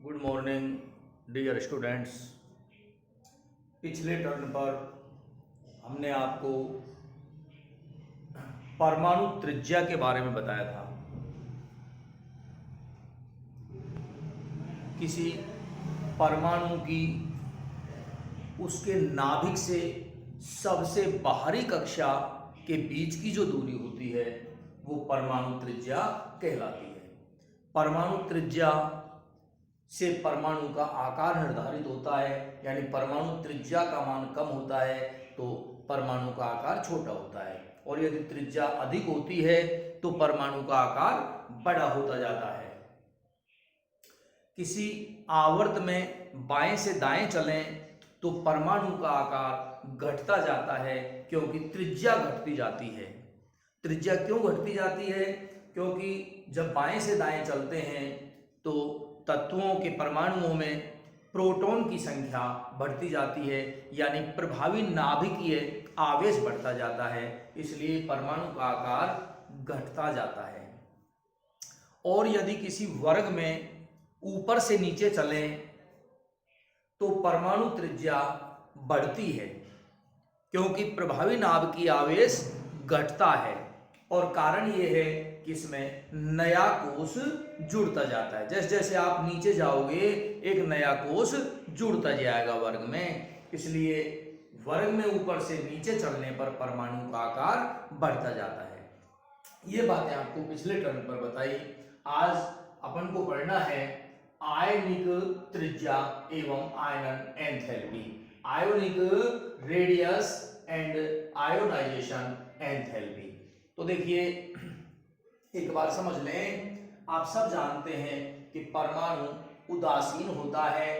Good morning dear students. पिछले turn पर हमने आपको परमाणु त्रिज्या के बारे में बताया था। किसी परमाणु की उसके नाभिक से सबसे बाहरी कक्षा के बीच की जो दूरी होती है वो परमाणु त्रिज्या कहलाती है। परमाणु त्रिज्या से परमाणु का आकार निर्धारित होता है, यानी परमाणु त्रिज्या का मान कम होता है तो परमाणु का आकार छोटा होता है, और यदि त्रिज्या अधिक होती है तो परमाणु का आकार बड़ा होता जाता है। किसी आवर्त में बाएं से दाएं चलें तो परमाणु का आकार घटता जाता है, क्योंकि त्रिज्या घटती जाती है। त्रिज्या क्यों घटती जाती है? क्योंकि जब बाएं से दाएं चलते हैं तो तत्वों के परमाणुओं में प्रोटॉन की संख्या बढ़ती जाती है, यानी प्रभावी नाभिकीय आवेश बढ़ता जाता है, इसलिए परमाणु का आकार घटता जाता है। और यदि किसी वर्ग में ऊपर से नीचे चलें तो परमाणु त्रिज्या बढ़ती है, क्योंकि प्रभावी नाभिकीय आवेश घटता है, और कारण यह है कि इसमें नया कोष जुड़ता जाता है। जैसे जैसे आप नीचे जाओगे एक नया कोष जुड़ता जाएगा वर्ग में, इसलिए वर्ग में ऊपर से नीचे चलने पर परमाणु का आकार बढ़ता जाता है। ये बातें आपको पिछले टर्न पर बताई। आज अपन को पढ़ना है आयनिक त्रिज्या एवं आयनन enthalpy, ionic radius and ionization enthalpy. तो देखिए एक बार समझ लें, आप सब जानते हैं कि परमाणु उदासीन होता है,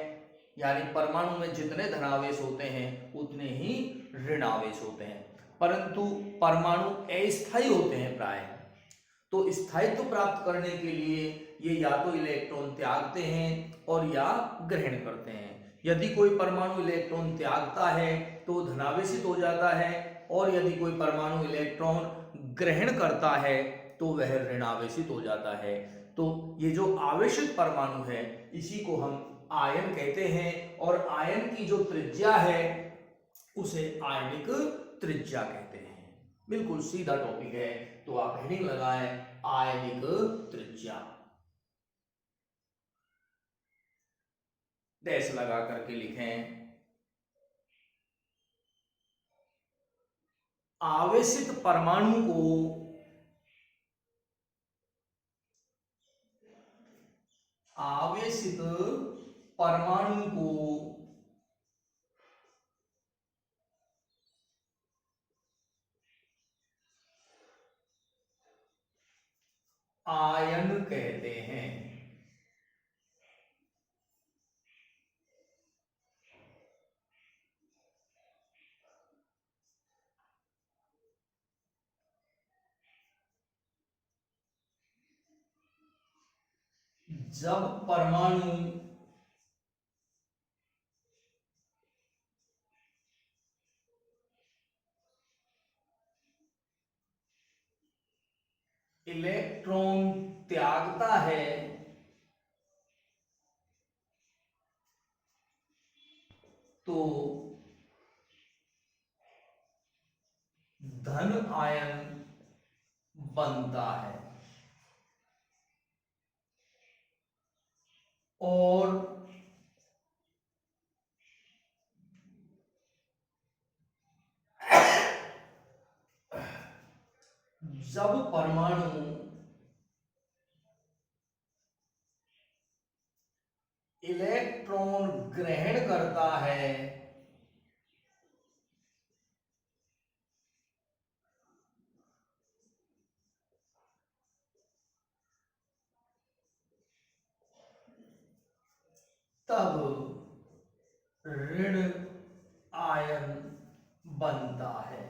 यानी परमाणु में जितने धनावेश होते हैं उतने ही ऋणावेश होते हैं, परंतु परमाणु अस्थायी होते हैं प्राय। तो स्थायित्व प्राप्त करने के लिए ये या तो इलेक्ट्रॉन त्यागते हैं और या ग्रहण करते हैं। यदि कोई परमाणु इलेक्ट्रॉन त्यागता है तो धनावेशित हो जाता है, और यदि कोई परमाणु इलेक्ट्रॉन ग्रहण करता है तो वह ऋणावेशित हो जाता है। तो ये जो आवेशित परमाणु है इसी को हम आयन कहते हैं, और आयन की जो त्रिज्या है उसे आयनिक त्रिज्या कहते हैं। बिल्कुल सीधा टॉपिक है, तो आप हेडिंग लगाएं आयनिक त्रिज्या, डैश लगा करके लिखें। आवेशित परमाणु को आवेशित परमाणु को आयन कहते हैं। जब परमाणु इलेक्ट्रॉन त्यागता है तो धन आयन बनता है, और जब परमाणु इलेक्ट्रॉन ग्रहण करता है तब ऋण आयन बनता है।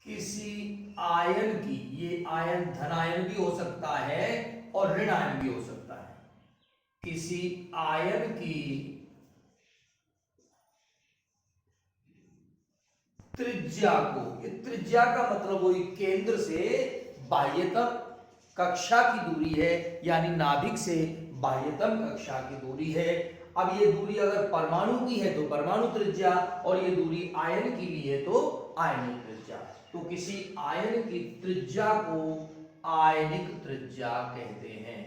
किसी आयन की, ये आयन धन आयन भी हो सकता है और ऋण आयन भी हो सकता है, किसी आयन की त्रिज्या को, ये त्रिज्या का मतलब वही केंद्र से बाह्यतम कक्षा की दूरी है, यानी नाभिक से बाह्यतम कक्षा की दूरी है। अब ये दूरी अगर परमाणु की है तो परमाणु त्रिज्या, और ये दूरी आयन की भी है तो आयनिक त्रिज्या। तो किसी आयन की त्रिज्या को आयनिक त्रिज्या कहते हैं।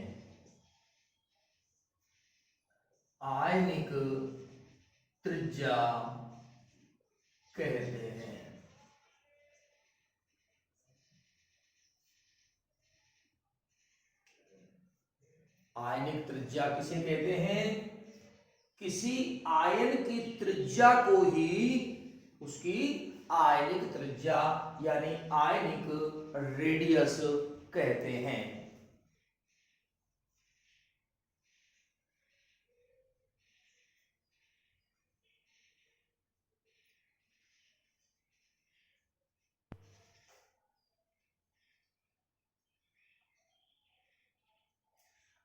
आयनिक त्रिज्या कहते हैं। आयनिक त्रिज्या किसे कहते हैं? किसी आयन की त्रिज्या को ही उसकी आयनिक त्रिज्या यानी आयनिक रेडियस कहते हैं।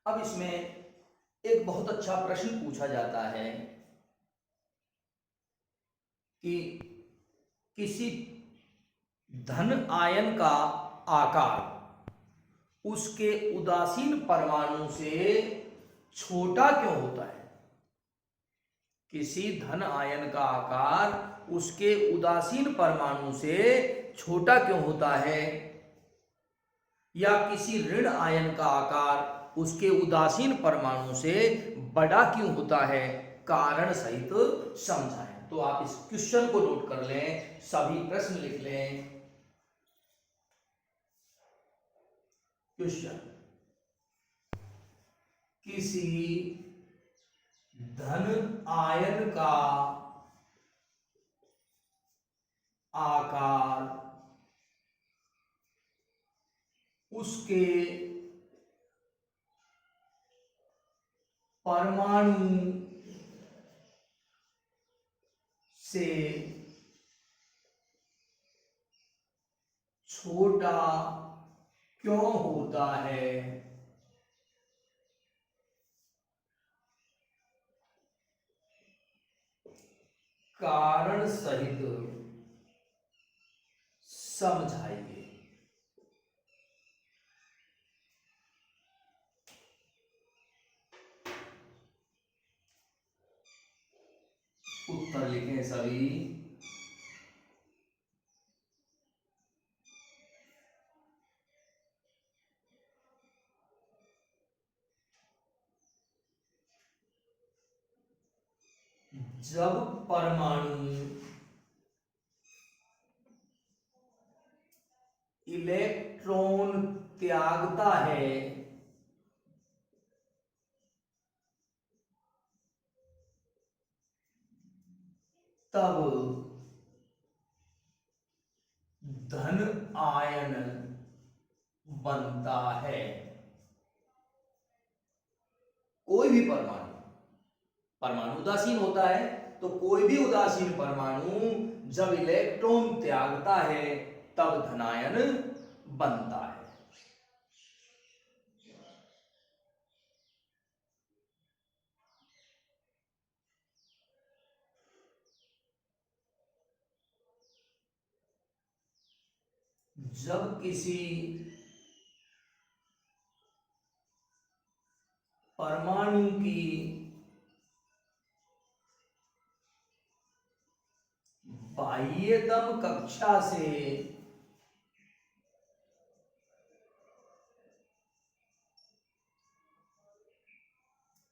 अब इसमें एक बहुत अच्छा प्रश्न पूछा जाता है कि किसी धन आयन का आकार उसके उदासीन परमाणु से छोटा क्यों होता है? किसी धन आयन का आकार उसके उदासीन परमाणु से छोटा क्यों होता है? या किसी ऋण आयन का आकार उसके उदासीन परमाणु से बड़ा क्यों होता है? कारण सहित समझाएं। तो आप इस क्वेश्चन को नोट कर लें, सभी प्रश्न लिख लें। क्वेश्चन, किसी धन आयन का आकार उसके परमाणु से छोटा क्यों होता है? कारण सहित समझाइए। उत्तर लिखें सभी। जब परमाणु इलेक्ट्रॉन त्यागता है तब धन आयन बनता है। कोई भी परमाणु, परमाणु उदासीन होता है, तो कोई भी उदासीन परमाणु जब इलेक्ट्रॉन त्यागता है तब धनायन बनता है। जब किसी परमाणु की बाह्यतम कक्षा से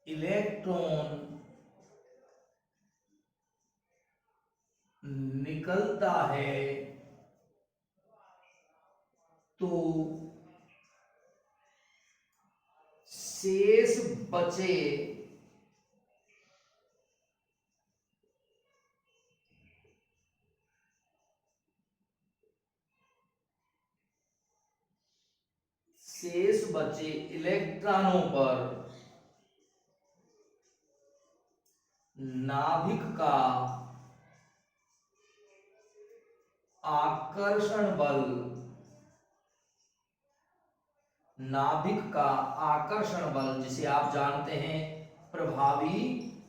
इलेक्ट्रॉन निकलता है तो शेष बचे इलेक्ट्रॉनों पर नाभिक का आकर्षण बल, नाभिक का आकर्षण बल जिसे आप जानते हैं प्रभावी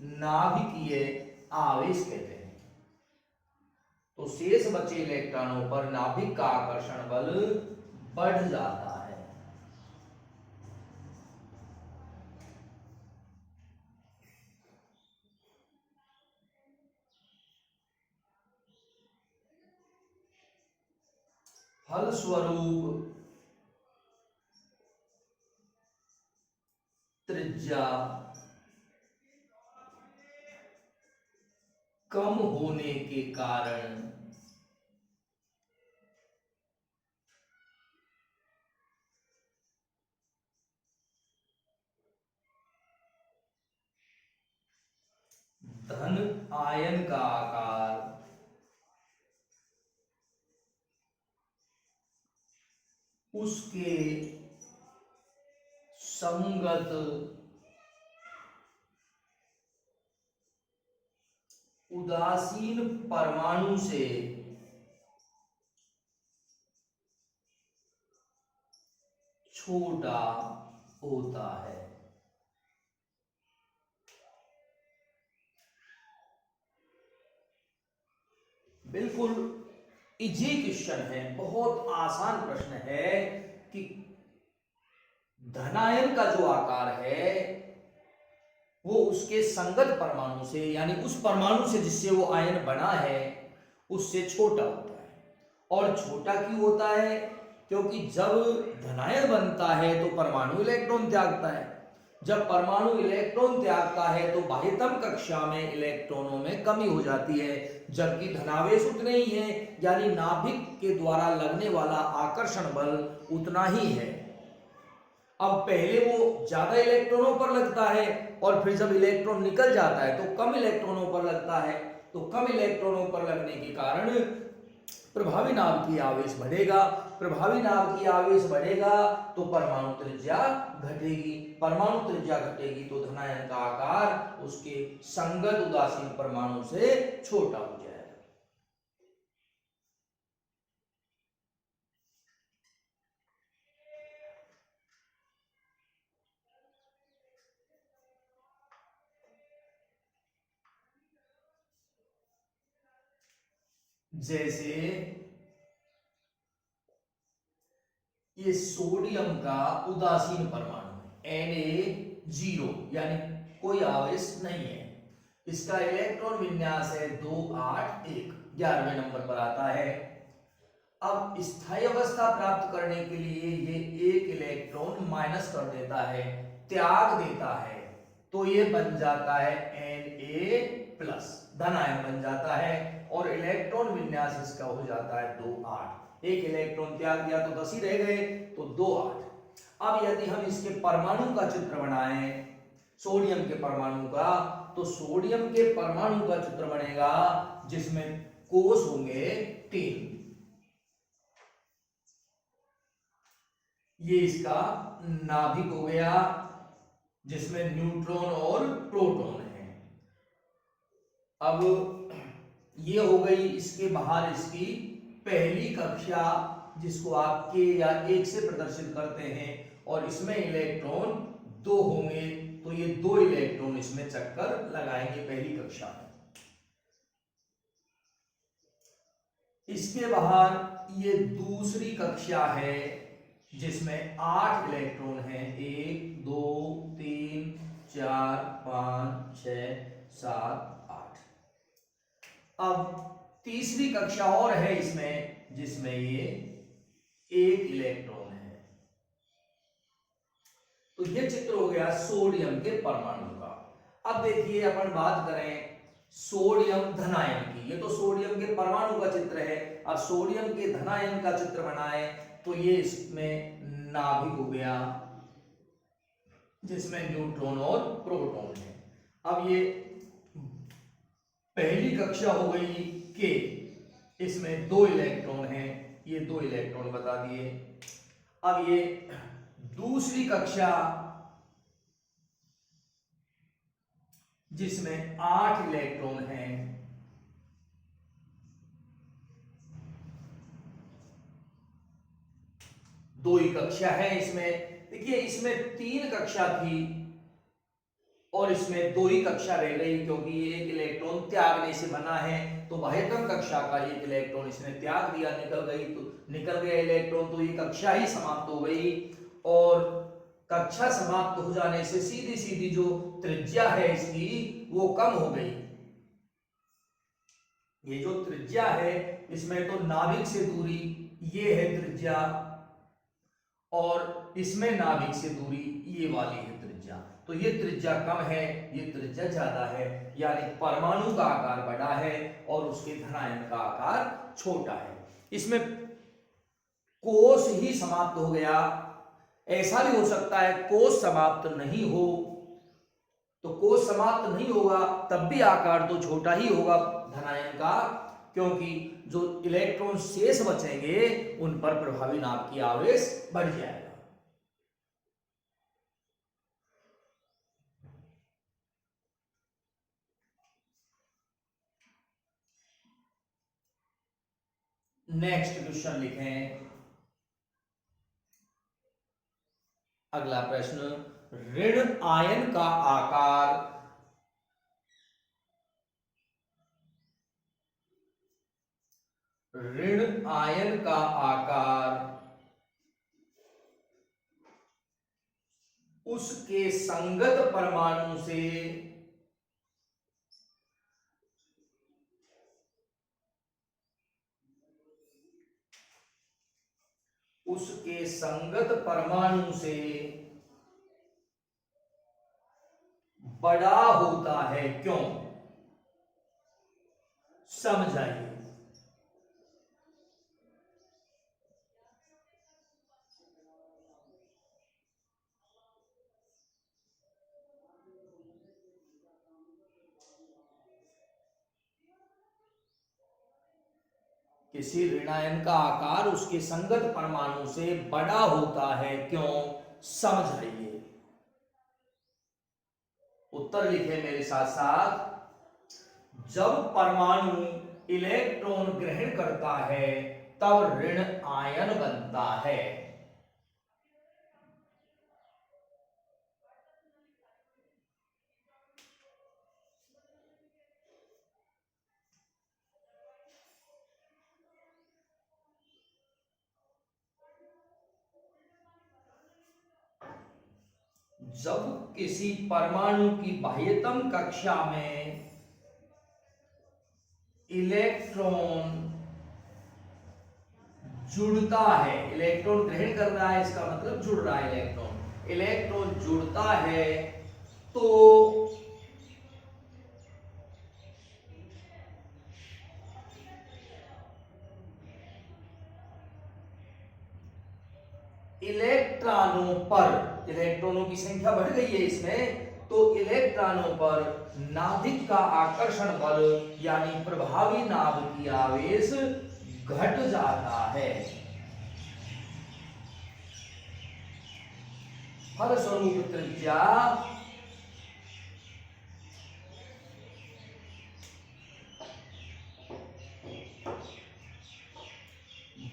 नाभिकीय आवेश कहते हैं। तो शेष बचे इलेक्ट्रॉनों पर नाभिक का आकर्षण बल बढ़ जाता है। फलस्वरूप त्रिज्या कम होने के कारण धन आयन का आकार उसके संगत उदासीन परमाणु से छोटा होता है। बिल्कुल इजी क्वेश्चन है, बहुत आसान प्रश्न है कि धनायन का जो आकार है वो उसके संगत परमाणु से, यानी उस परमाणु से जिससे वो आयन बना है उससे छोटा होता है। और छोटा क्यों होता है? क्योंकि जब धनायन बनता है तो परमाणु इलेक्ट्रॉन त्यागता है। जब परमाणु इलेक्ट्रॉन त्यागता है तो बाह्यतम कक्षा में इलेक्ट्रॉनों में कमी हो जाती है, जबकि धनावेश उतने ही हैं, यानी नाभिक के द्वारा लगने वाला आकर्षण बल उतना ही है। अब पहले वो ज्यादा इलेक्ट्रॉनों पर लगता है और फिर जब इलेक्ट्रॉन निकल जाता है तो कम इलेक्ट्रॉनों पर लगता है। तो कम इलेक्ट्रॉनों पर लगने के कारण प्रभावी नाभ की आवेश बढ़ेगा। प्रभावी नाभ की आवेश बढ़ेगा तो परमाणु त्रिज्या घटेगी। परमाणु त्रिज्या घटेगी तो धनायन का आकार उसके संगत उदासीन परमाणु से छोटा हो जाएगा। जैसे ये सोडियम का उदासीन परमाणु है Na0, यानी कोई आवेश नहीं है। इसका इलेक्ट्रॉन विन्यास है 2 8 1, 11वें नंबर पर आता है। अब स्थायी अवस्था प्राप्त करने के लिए ये एक इलेक्ट्रॉन माइनस कर देता है, त्याग देता है, तो ये बन जाता है Na+, धनायन बन जाता है और इलेक्ट्रॉन विन्यास इसका हो जाता है 2 8। एक इलेक्ट्रॉन त्याग दिया तो 10 ही रह गए, तो 2 8। अब यदि हम इसके परमाणु का चित्र बनाएं, सोडियम के परमाणु का, तो सोडियम के परमाणु का चित्र बनेगा जिसमें कोष होंगे 3। ये इसका नाभिक हो गया जिसमें न्यूट्रॉन और प्रोटॉन है। अब ये हो गई इसके बाहर इसकी पहली कक्षा, जिसको आप के या 1 से प्रदर्शित करते हैं, और इसमें इलेक्ट्रॉन 2 होंगे, तो ये 2 इलेक्ट्रॉन इसमें चक्कर लगाएंगे पहली कक्षा में। इसके बाहर ये दूसरी कक्षा है जिसमें 8 इलेक्ट्रॉन हैं, 1 2 3 4 5 6 7 8। अब तीसरी कक्षा और है इसमें जिसमें ये 1 इलेक्ट्रॉन है। तो ये चित्र हो गया सोडियम के परमाणु का। अब देखिए अपन बात करें सोडियम धनायन की। ये तो सोडियम के परमाणु का चित्र है। अब सोडियम के धनायन का चित्र बनाए तो ये इसमें नाभिक हो गया जिसमें न्यूट्रॉन और प्रोटॉन है। अब ये पहली कक्षा हो गई के, इसमें 2 इलेक्ट्रॉन हैं, ये 2 इलेक्ट्रॉन बता दिए। अब ये दूसरी कक्षा जिसमें 8 इलेक्ट्रॉन हैं, दो ही कक्षा है इसमें। देखिए इसमें 3 कक्षा थी और इसमें 2 ही कक्षा रह गई, क्योंकि ये एक इलेक्ट्रॉन त्यागने से बना है, तो बाह्यतम कक्षा का एक इलेक्ट्रॉन इसने त्याग दिया, निकल गया इलेक्ट्रॉन, तो ये कक्षा ही समाप्त हो गई। और कक्षा समाप्त हो जाने से सीधी सीधी जो त्रिज्या है इसकी वो कम हो गई। ये जो त्रिज्या है इसमें तो नाभिक से दूरी ये है त्रिज्या, और इसमें नाभिक से दूरी ये वाली है त्रिज्या, तो ये त्रिज्या कम है, ये त्रिज्या ज्यादा है, यानी परमाणु का आकार बड़ा है और उसके धनायन का आकार छोटा है। इसमें कोष ही समाप्त हो गया। ऐसा भी हो सकता है कोष समाप्त नहीं हो, तो कोष समाप्त नहीं होगा तब भी आकार तो छोटा ही होगा धनायन का, क्योंकि जो इलेक्ट्रॉन शेष बचेंगे उन पर प्रभावी नाभ की आवेश बढ़ जाएगा। नेक्स्ट क्वेश्चन लिखें। अगला प्रश्न, ऋण आयन का आकार ऋण आयन का आकार उसके संगत परमाणु से बड़ा होता है, क्यों? समझाइए। किसी ऋणायन का आकार उसके संगत परमाणु से बड़ा होता है, क्यों? समझाइए। उत्तर लिखे मेरे साथ साथ। जब परमाणु इलेक्ट्रॉन ग्रहण करता है तब ऋण आयन बनता है। जब किसी परमाणु की बाह्यतम कक्षा में इलेक्ट्रॉन जुड़ता है, इलेक्ट्रॉन ग्रहण कर रहा है इसका मतलब जुड़ रहा है, इलेक्ट्रॉन जुड़ता है तो इलेक्ट्रॉनों की संख्या बढ़ गई है इसमें, तो इलेक्ट्रॉनों पर नाभिक का आकर्षण बल यानी प्रभावी नाभ की आवेश घट जाता है। फलस्वरूप त्रिज्या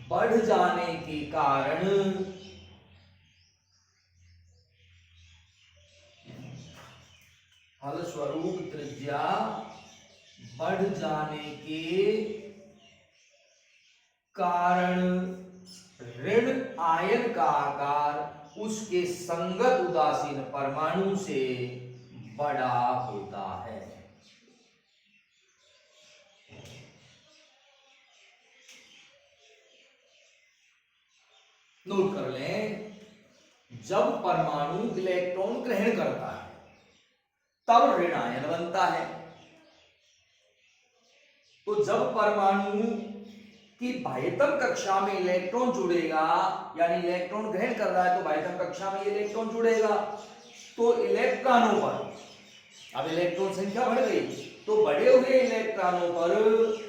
बढ़ जाने के कारण फलस्वरूप त्रिज्या बढ़ जाने के कारण ऋण आयन का आकार उसके संगत उदासीन परमाणु से बड़ा होता है। नोट कर लें, जब परमाणु इलेक्ट्रॉन ग्रहण करता है तब ऋण आयन बनता है। तो जब परमाणु की बाह्यतम कक्षा में इलेक्ट्रॉन जुड़ेगा, यानी इलेक्ट्रॉन ग्रहण कर रहा है तो बाह्यतम कक्षा में इलेक्ट्रॉन जुड़ेगा, तो इलेक्ट्रॉनों पर, अब इलेक्ट्रॉन संख्या बढ़ गई तो बढ़े हुए इलेक्ट्रॉनों पर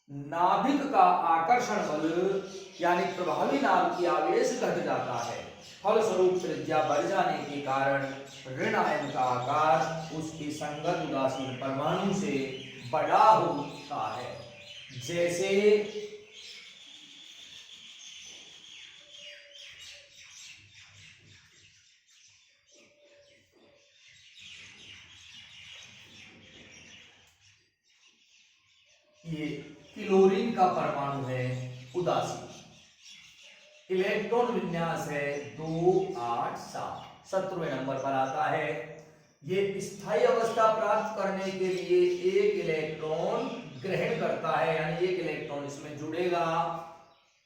नाभिक का आकर्षण बल यानी प्रभावी नाभ की आवेश घट जाता है। फलस्वरूप त्रिज्या बढ़ जाने के कारण ऋण आयन का आकार उसके संगत उदासीन परमाणु से बड़ा होता है। जैसे ये क्लोरीन का परमाणु है उदासीन। इलेक्ट्रॉन विन्यास है 287, 17वें नंबर पर आता है। ये स्थायी अवस्था प्राप्त करने के लिए एक इलेक्ट्रॉन ग्रहण करता है, यानी एक इलेक्ट्रॉन इसमें जुड़ेगा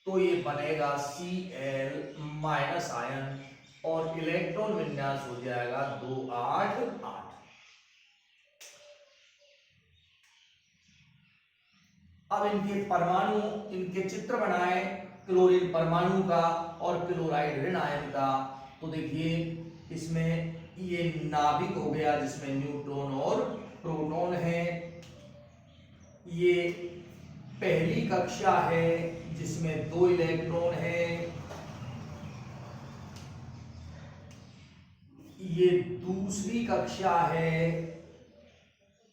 तो ये बनेगा Cl माइनस आयन और इलेक्ट्रॉन विन्यास हो जाएगा 288। अब इनके परमाणु, इनके चित्र बनाए क्लोरीन परमाणु का और क्लोराइड ऋण आयन का। तो देखिए इसमें ये नाभिक हो गया जिसमें न्यूट्रॉन और प्रोटॉन है। ये पहली कक्षा है जिसमें 2 इलेक्ट्रॉन है। ये दूसरी कक्षा है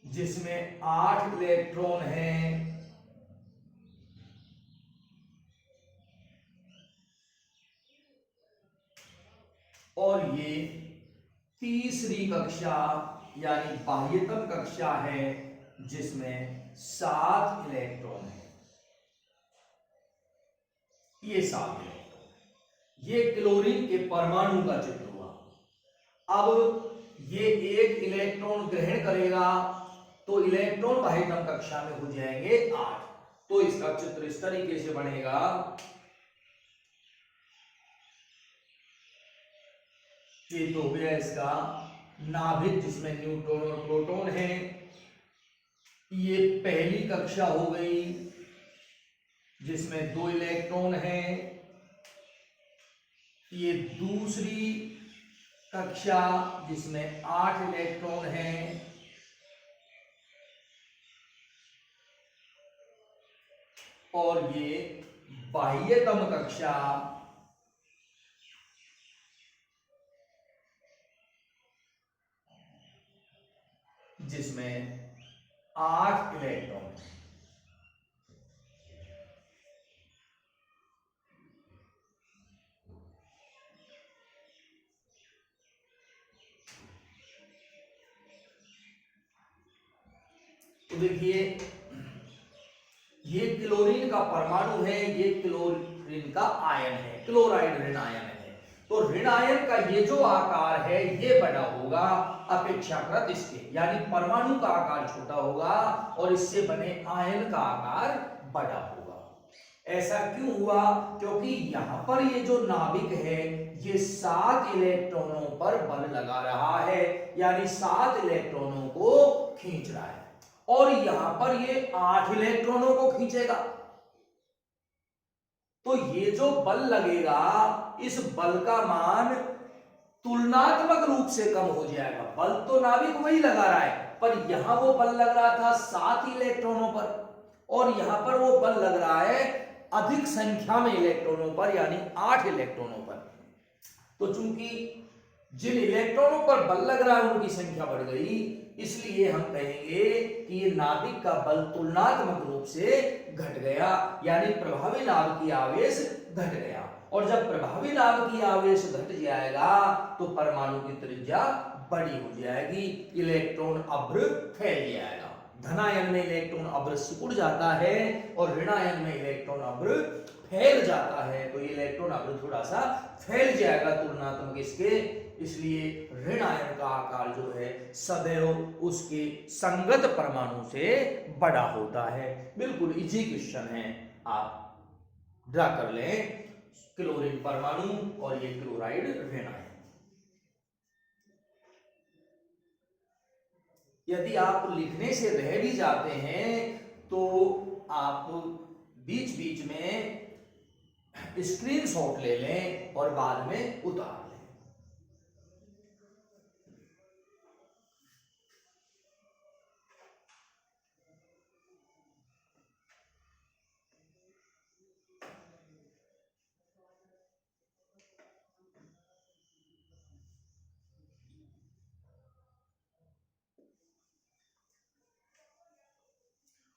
जिसमें 8 इलेक्ट्रॉन हैं। और ये तीसरी कक्षा यानी बाह्यतम कक्षा है जिसमें 7 इलेक्ट्रॉन है। ये 7 इलेक्ट्रॉन, ये क्लोरीन के परमाणु का चित्र हुआ। अब ये एक इलेक्ट्रॉन ग्रहण करेगा तो इलेक्ट्रॉन बाह्यतम कक्षा में हो जाएंगे 8। तो इसका चित्र इस तरीके से बनेगा। ये तो हो गया इसका नाभिक जिसमें न्यूट्रॉन और प्रोटॉन है। ये पहली कक्षा हो गई जिसमें 2 इलेक्ट्रॉन हैं। ये दूसरी कक्षा जिसमें 8 इलेक्ट्रॉन हैं। और ये बाह्यतम कक्षा जिसमें 8 इलेक्ट्रॉन। तो देखिए ये क्लोरीन का परमाणु है, ये क्लोरीन का आयन है, क्लोराइड ऋण आयन है। तो ऋण आयन का ये जो आकार है ये बड़ा होगा अपेक्षाकृत इसके, यानी परमाणु का आकार छोटा होगा और इससे बने आयन का आकार बड़ा होगा। ऐसा क्यों हुआ? क्योंकि यहां पर ये जो नाभिक है ये 7 इलेक्ट्रॉनों पर बल लगा रहा है, यानी 7 इलेक्ट्रॉनों को खींच रहा है और यहां पर ये 8 इलेक्ट्रॉनों को खींचेगा। तो ये जो बल लगेगा इस बल का मान तुलनात्मक रूप से कम हो जाएगा। बल तो नाभिक वही लगा रहा है पर यहां वो बल लग रहा था 7 इलेक्ट्रॉनों पर और यहां पर वो बल लग रहा है अधिक संख्या में इलेक्ट्रॉनों पर, यानी 8 इलेक्ट्रॉनों पर। तो चूंकि जिन इलेक्ट्रॉनों पर बल लग रहा है उनकी संख्या बढ़ गई, इसलिए हम कहेंगे कि ये नाभिक का बल तुलनात्मक रूप से घट गया, यानी प्रभावी नाभिकीय आवेश घट गया। और जब प्रभावी नाभिकीय आवेश घट जाएगा तो परमाणु की त्रिज्या बड़ी हो जाएगी, इलेक्ट्रॉन अभ्र फैल जाएगा। धनायन में इलेक्ट्रॉन अभ्र सिकुड़ जाता है और ऋणायन में इलेक्ट्रॉन अभ्र फैल जाता है। तो इलेक्ट्रॉन अभ्र थोड़ा सा फैल जाएगा तुलनात्मक इसके, इसलिए ऋण आयन का आकार जो है सदैव उसके संगत परमाणु से बड़ा होता है। बिल्कुल इजी क्वेश्चन है, आप ड्रा कर लें क्लोरीन परमाणु और ये क्लोराइड ऋण आयन। यदि आप लिखने से रह भी जाते हैं तो आप बीच बीच में स्क्रीनशॉट ले लें और बाद में उतार लें।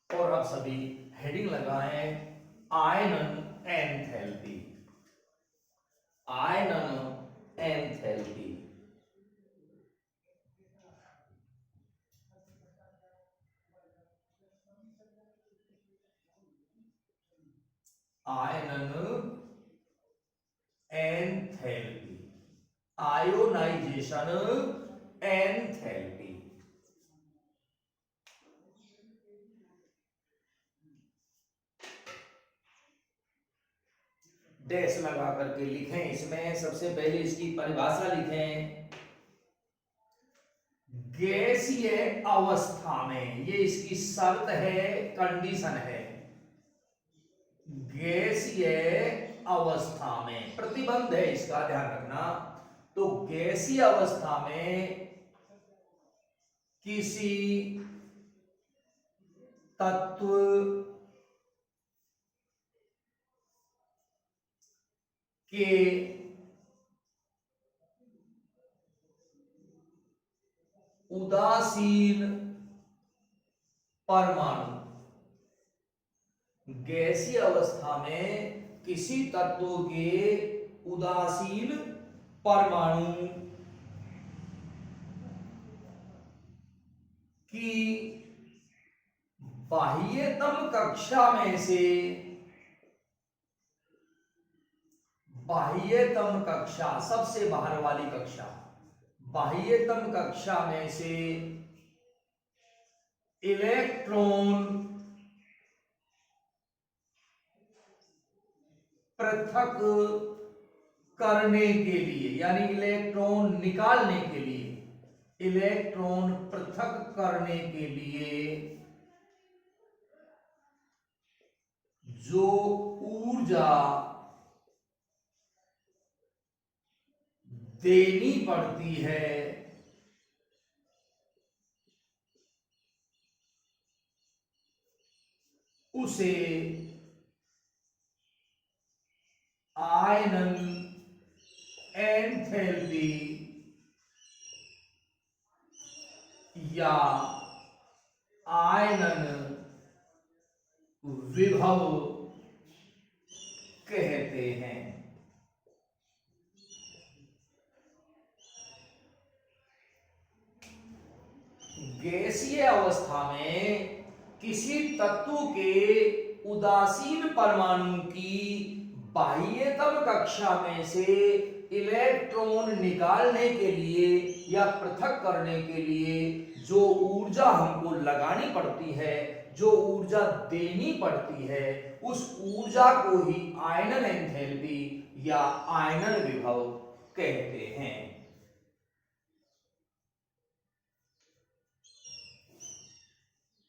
और अब सभी हेडिंग लगाएं, आयनन एंथैल्पी, आयनन एंथैल्पी। आयनन एंथैल्पी, आयोनाइजेशन एंथैल्पी। डैश लगा करके लिखें। इसमें सबसे पहले इसकी परिभाषा लिखें। गैसीय अवस्था में, ये इसकी शर्त है, कंडीशन है। गैसीय अवस्था में, प्रतिबंध है इसका, ध्यान रखना। तो गैसीय अवस्था में किसी तत्व के उदासीन परमाणु, गैसीय अवस्था में किसी तत्व के उदासीन परमाणु की बाह्यतम कक्षा में से, बाह्यतम कक्षा सबसे बाहर वाली कक्षा, बाह्यतम कक्षा में से इलेक्ट्रॉन पृथक करने के लिए, यानी इलेक्ट्रॉन निकालने के लिए, इलेक्ट्रॉन पृथक करने के लिए जो ऊर्जा देनी पड़ती है उसे आयनन एंथैल्पी या आयनन विभव कहते हैं। गैसीय अवस्था में किसी तत्व के उदासीन परमाणु की बाह्यतम कक्षा में से इलेक्ट्रॉन निकालने के लिए या पृथक करने के लिए जो ऊर्जा हमको लगानी पड़ती है, जो ऊर्जा देनी पड़ती है, उस ऊर्जा को ही आयनन एंथैल्पी या आयनन विभव कहते हैं।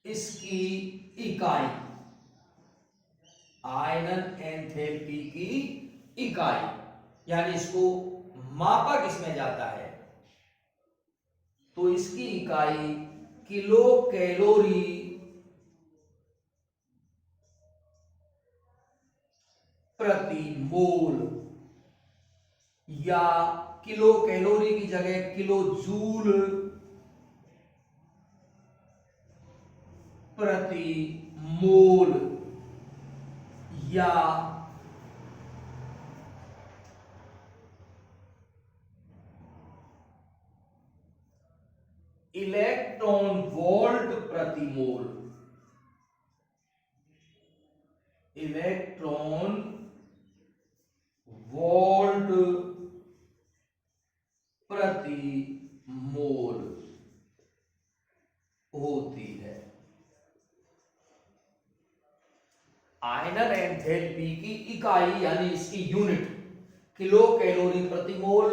इसकी इकाई, आयनन एंथैल्पी की इकाई, यानी इसको मापा किसमें जाता है, तो इसकी इकाई किलो कैलोरी प्रति मोल, या किलो कैलोरी की जगह किलो जूल प्रति मोल, या इलेक्ट्रॉन वोल्ट प्रति मोल, इलेक्ट्रॉन वोल्ट प्रति मोल होती है। आयनन एंथैल्पी की इकाई यानी इसकी यूनिट किलो कैलोरी प्रति मोल,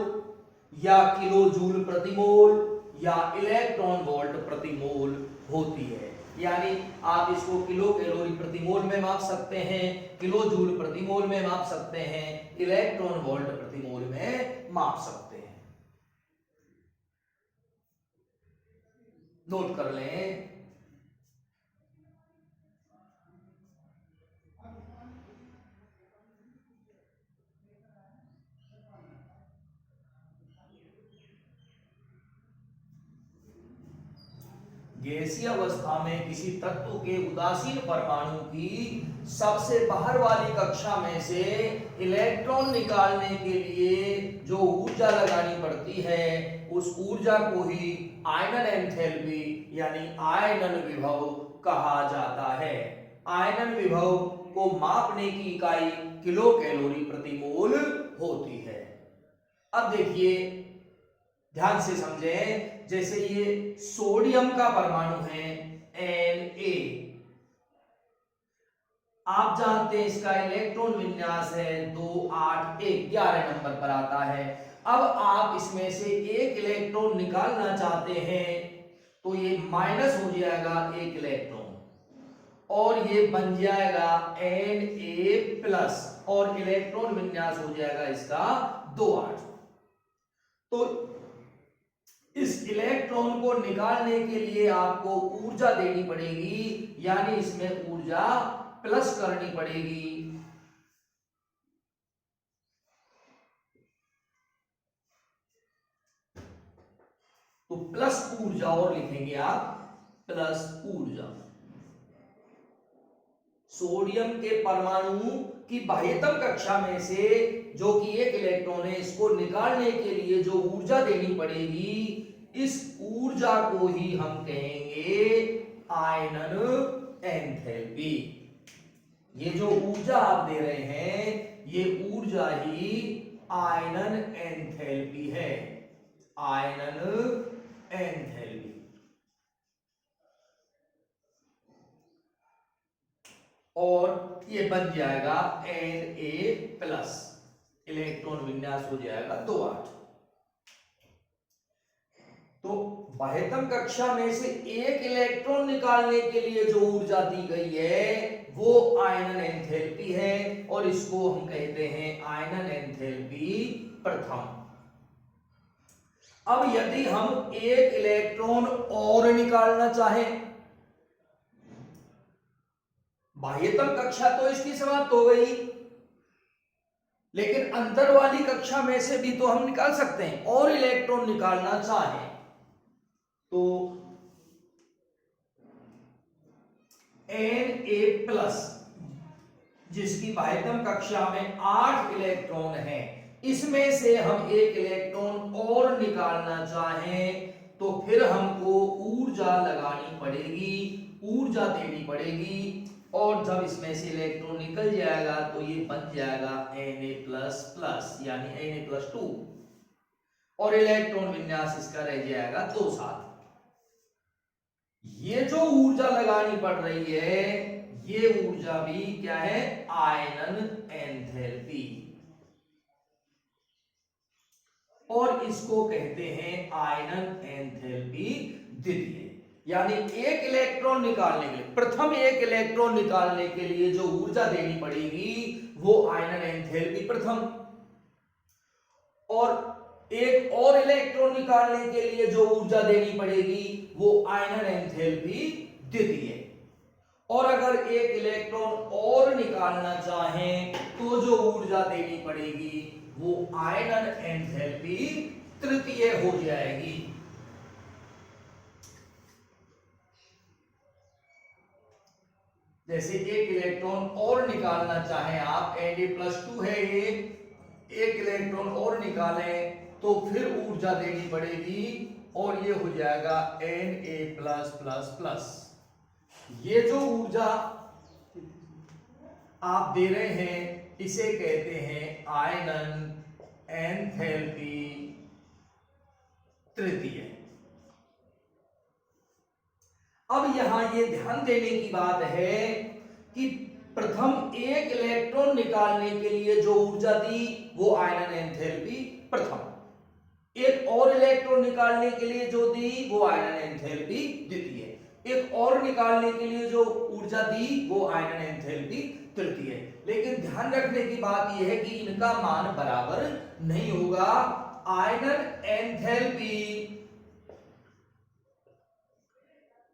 या किलो जूल प्रति मोल, या इलेक्ट्रॉन वोल्ट प्रति मोल होती है। यानी आप इसको किलो कैलोरी प्रति मोल में माप सकते हैं, किलो जूल प्रति मोल में माप सकते हैं, इलेक्ट्रॉन वोल्ट प्रति मोल में माप सकते हैं। नोट कर लें। गैसीय अवस्था में किसी तत्व के उदासीन परमाणु की सबसे बाहर वाली कक्षा में से इलेक्ट्रॉन निकालने के लिए जो ऊर्जा लगानी पड़ती है, उस ऊर्जा को ही आयनन एंथैल्पी यानी आयनन विभव कहा जाता है। आयनन विभव को मापने की इकाई किलो कैलोरी प्रति मोल होती है। अब देखिए ध्यान से समझें, जैसे ये सोडियम का परमाणु है Na, आप जानते हैं इसका इलेक्ट्रॉन विन्यास है 2 8 1, 11 नंबर पर आता है। अब आप इसमें से एक इलेक्ट्रॉन निकालना चाहते हैं तो ये माइनस हो जाएगा एक इलेक्ट्रॉन और ये बन जाएगा Na+ और इलेक्ट्रॉन विन्यास हो जाएगा इसका 2 8। तो इस इलेक्ट्रॉन को निकालने के लिए आपको ऊर्जा देनी पड़ेगी, यानी इसमें ऊर्जा प्लस करनी पड़ेगी। तो प्लस ऊर्जा और लिखेंगे आप प्लस ऊर्जा। सोडियम के परमाणु की बाह्यतम कक्षा में से जो कि एक इलेक्ट्रॉन है, इसको निकालने के लिए जो ऊर्जा देनी पड़ेगी, इस ऊर्जा को ही हम कहेंगे आयनन एंथैल्पी। ये जो ऊर्जा आप दे रहे हैं, ये ऊर्जा ही आयनन एंथैल्पी है, आयनन एंथैल्पी। और ये बन जाएगा Na+, इलेक्ट्रॉन विन्यास हो जाएगा 2 8। तो बाह्यतम कक्षा में से एक इलेक्ट्रॉन निकालने के लिए जो ऊर्जा दी गई है वो आयनन एंथैल्पी है और इसको हम कहते हैं आयनन एंथैल्पी प्रथम। अब यदि हम एक इलेक्ट्रॉन और निकालना चाहें, बाह्यतम कक्षा तो इसकी समाप्त हो गई, लेकिन अंदर वाली कक्षा में से भी तो हम निकाल सकते हैं। और इलेक्ट्रॉन निकालना चाहें तो Na+, जिसकी बाह्यतम कक्षा में 8 इलेक्ट्रॉन है, इसमें से हम एक इलेक्ट्रॉन और निकालना चाहें तो फिर हमको ऊर्जा लगानी पड़ेगी, ऊर्जा देनी पड़ेगी। और जब इसमें से इलेक्ट्रॉन निकल जाएगा तो ये बन जाएगा Na++, यानी Na+2 और इलेक्ट्रॉन विन्यास इसका रह जाएगा 2 7। ये जो ऊर्जा लगानी पड़ रही है, ये ऊर्जा भी क्या है, आयनन एंथैल्पी, और इसको कहते हैं आयनन एंथैल्पी द्वितीय। यानी एक इलेक्ट्रॉन निकालने के लिए, प्रथम एक इलेक्ट्रॉन निकालने के लिए जो ऊर्जा देनी पड़ेगी वो आयनन एंथैल्पी प्रथम, और एक और इलेक्ट्रॉन निकालने के लिए जो ऊर्जा देनी पड़ेगी वो आयनन एंथैल्पी द्वितीय। और अगर एक इलेक्ट्रॉन और निकालना चाहें तो जो ऊर्जा देनी पड़ेगी वो आयनन एंथैल्पी तृतीय हो जाएगी। जैसे एक इलेक्ट्रॉन और निकालना चाहें आप, Na+2 है ये, एक इलेक्ट्रॉन और निकालें तो फिर ऊर्जा देनी पड़ेगी और ये हो जाएगा Na+++। ये जो ऊर्जा आप दे रहे हैं इसे कहते हैं आयनन एंथैल्पी तृतीय। अब यहां ये ध्यान देने की बात है कि प्रथम एक इलेक्ट्रॉन निकालने के लिए जो ऊर्जा दी वो आयनन एंथैल्पी प्रथम, एक और इलेक्ट्रॉन निकालने के लिए जो दी वो आयनन एंथैल्पी द्वितीय, एक और निकालने के लिए जो ऊर्जा दी वो आयनन एंथैल्पी तृतीय। लेकिन ध्यान रखने की बात यह है कि इनका मान बराबर नहीं होगा। आयनन एंथैल्पी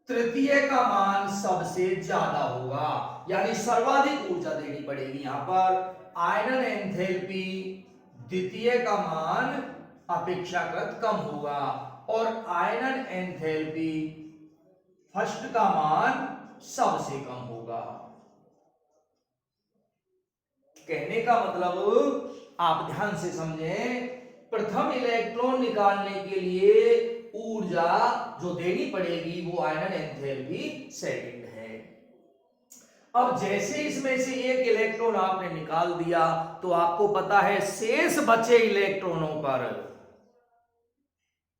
तृतीय का मान सबसे ज्यादा होगा, यानी सर्वाधिक ऊर्जा देनी पड़ेगी। यहां पर आयनन एंथैल्पी द्वितीय का मान अपेक्षाकृत कम होगा और आयनन एंथैल्पी फर्स्ट का मान सबसे कम होगा। कहने का मतलब आप ध्यान से समझें, प्रथम इलेक्ट्रॉन निकालने के लिए ऊर्जा जो देनी पड़ेगी वो आयनन एंथैल्पी सेकंड है। अब जैसे इसमें से एक इलेक्ट्रॉन आपने निकाल दिया तो आपको पता है शेष बचे इलेक्ट्रॉनों पर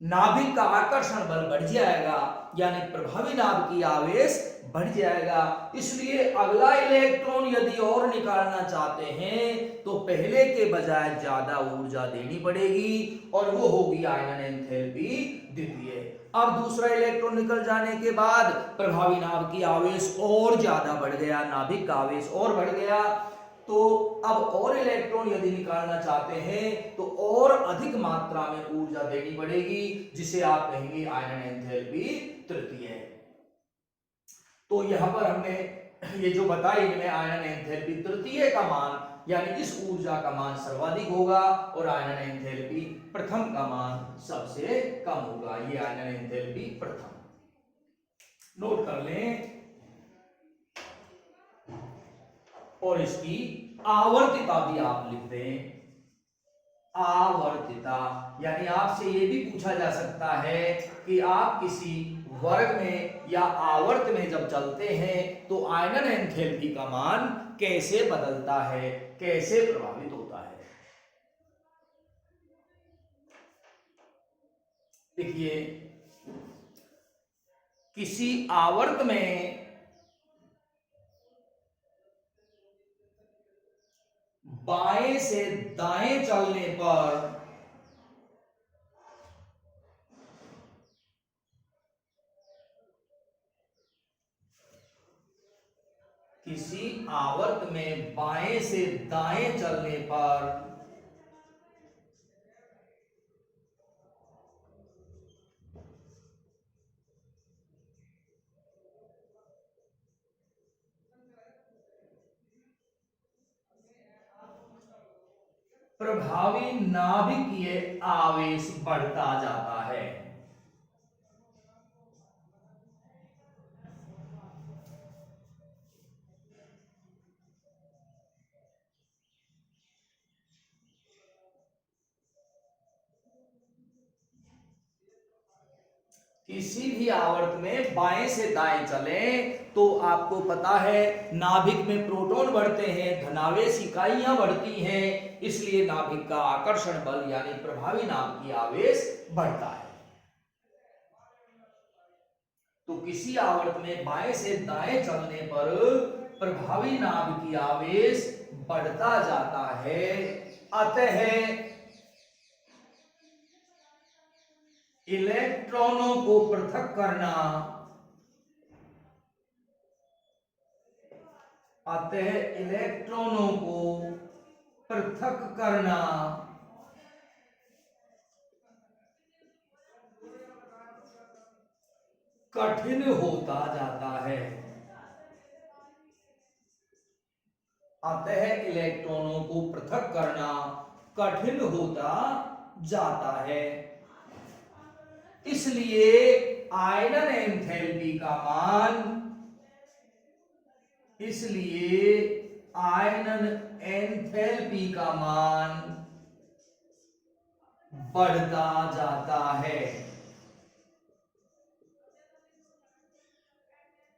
नाभिक का आकर्षण बल बढ़ जाएगा, यानी प्रभावी नाभिकीय आवेश बढ़ जाएगा। इसलिए अगला इलेक्ट्रॉन यदि और निकालना चाहते हैं तो पहले के बजाय ज्यादा ऊर्जा देनी पड़ेगी और वो होगी आयनन एंथैल्पी द्वितीय। अब दूसरा इलेक्ट्रॉन निकल जाने के बाद प्रभावी नाभिकीय आवेश और ज्यादा बढ़ गया, नाभिक का आवेश और बढ़ गया। तो अब और इलेक्ट्रॉन यदि निकालना चाहते हैं तो और अधिक मात्रा में ऊर्जा देनी पड़ेगी, जिसे आप कहेंगे आयनन एंथैल्पी तृतीय। तो यहां पर हमने ये जो बताया इनमें आयनन एंथैल्पी तृतीय का मान यानी इस ऊर्जा का मान सर्वाधिक होगा और आयनन एंथैल्पी प्रथम का मान सबसे कम होगा। ये आयनन एंथैल्पी प्रथम नोट कर लें। और इसकी आवर्तिता भी आप लिख दें। आवर्तिता यानी आपसे यह भी पूछा जा सकता है कि आप किसी वर्ग में या आवर्त में जब चलते हैं तो आयनन एंथैल्पी का मान कैसे बदलता है, कैसे प्रभावित होता है। देखिए, किसी आवर्त में बाएं से दाएं चलने पर किसी आवर्त में बाएं से दाएं चलने पर प्रभावी नाभिकीय आवेश बढ़ता जाता है। किसी भी आवर्त में बाएं से दाएं चलें तो आपको पता है नाभिक में प्रोटॉन बढ़ते हैं, धनावेश इकाइयां बढ़ती हैं, इसलिए नाभिक का आकर्षण बल यानी प्रभावी नाभिकीय आवेश बढ़ता है। तो किसी आवर्त में बाएं से दाएं चलने पर प्रभावी नाभिकीय आवेश बढ़ता जाता है। अतः इलेक्ट्रॉनों को पृथक करना कठिन होता जाता है। अतः इलेक्ट्रॉनों को पृथक करना कठिन होता जाता है। इसलिए आयनन एंथैल्पी का मान बढ़ता जाता है।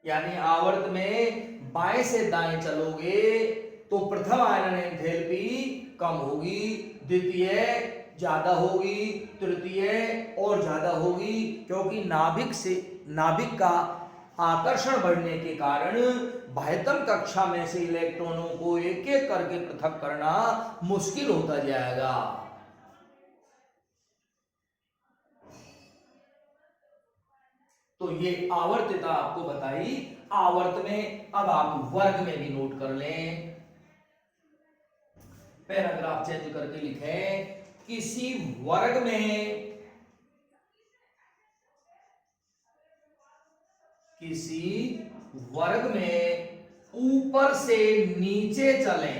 यानी आवर्त में बाएं से दाएं चलोगे तो प्रथम आयनन एंथैल्पी कम होगी, द्वितीय ज्यादा होगी, तृतीय और ज्यादा होगी, क्योंकि नाभिक का आकर्षण बढ़ने के कारण बाह्यतम कक्षा में से इलेक्ट्रॉनों को एक एक करके पृथक करना मुश्किल होता जाएगा। तो ये आवर्तिता आपको बताई आवर्त में। अब आप वर्ग में भी नोट कर लें। पैराग्राफ चेंज करके लिखें, किसी वर्ग में ऊपर से नीचे चलें,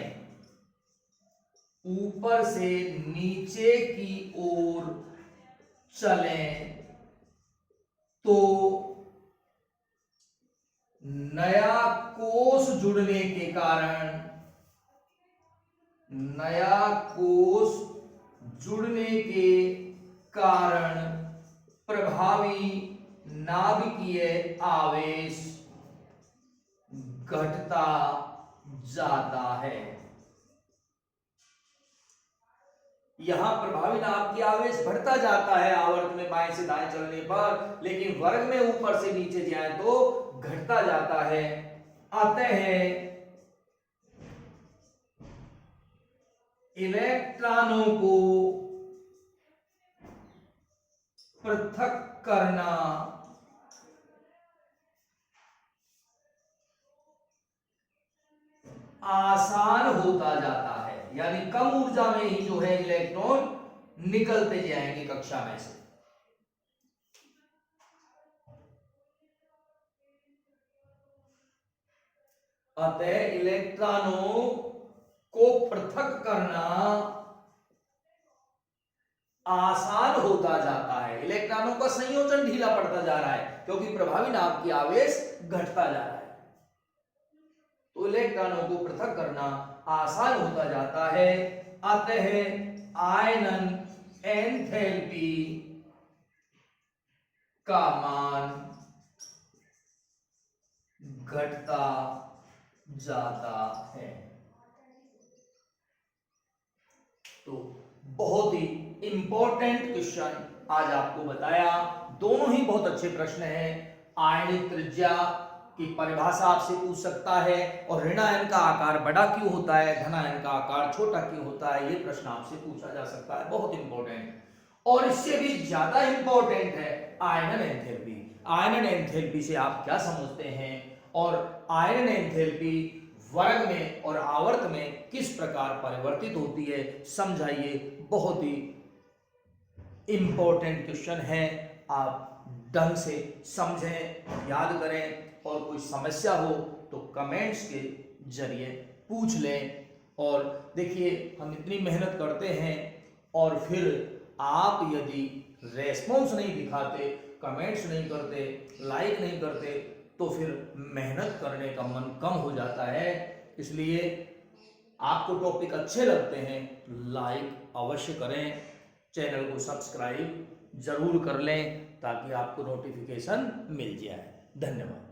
ऊपर से नीचे की ओर चलें तो नया कोष जुड़ने के कारण प्रभावी नाभिकीय आवेश घटता जाता है। यहां प्रभावी नाप की आवेश बढ़ता जाता है आवर्त में बाएं से दाएं चलने पर, लेकिन वर्ग में ऊपर से नीचे जाए तो घटता जाता है। अतः इलेक्ट्रॉनों को पृथक करना आसान होता जाता है, यानी कम ऊर्जा में ही जो है इलेक्ट्रॉन निकलते जाएंगे कक्षा में से। अतः इलेक्ट्रॉनों को पृथक करना आसान होता जाता है। इलेक्ट्रॉनों का संयोजन ढीला पड़ता जा रहा है क्योंकि प्रभावी नाप की आवेश घटता जा रहा है, तो इलेक्ट्रॉनों को पृथक करना आसान होता जाता है। अतः आयनन एंथैल्पी का मान घटता जाता है। तो बहुत ही इंपॉर्टेंट क्वेश्चन आज आपको बताया, दोनों ही बहुत अच्छे प्रश्न हैं। आयनिक त्रिज्या की परिभाषा आपसे पूछ सकता है, और ऋणायन का आकार बड़ा क्यों होता है, धनायन का आकार छोटा क्यों होता है, ये प्रश्न आपसे पूछा जा सकता है, बहुत इंपॉर्टेंट। और इससे भी ज्यादा इंपॉर्टेंट है आयनन एंथैल्पी। आयनन एंथैल्पी से आप क्या समझते हैं, और आयनन एंथैल्पी वर्ग में और आवर्त में किस प्रकार परिवर्तित होती है, समझाइए। बहुत ही इंपॉर्टेंट क्वेश्चन है, आप ढंग से समझें, याद करें, और कोई समस्या हो तो कमेंट्स के जरिए पूछ लें। और देखिए, हम इतनी मेहनत करते हैं और फिर आप यदि रेस्पॉन्स नहीं दिखाते, कमेंट्स नहीं करते, लाइक नहीं करते, तो फिर मेहनत करने का मन कम हो जाता है। इसलिए आपको टॉपिक अच्छे लगते हैं, लाइक अवश्य करें, चैनल को सब्सक्राइब जरूर कर लें ताकि आपको नोटिफिकेशन मिल जाए। धन्यवाद।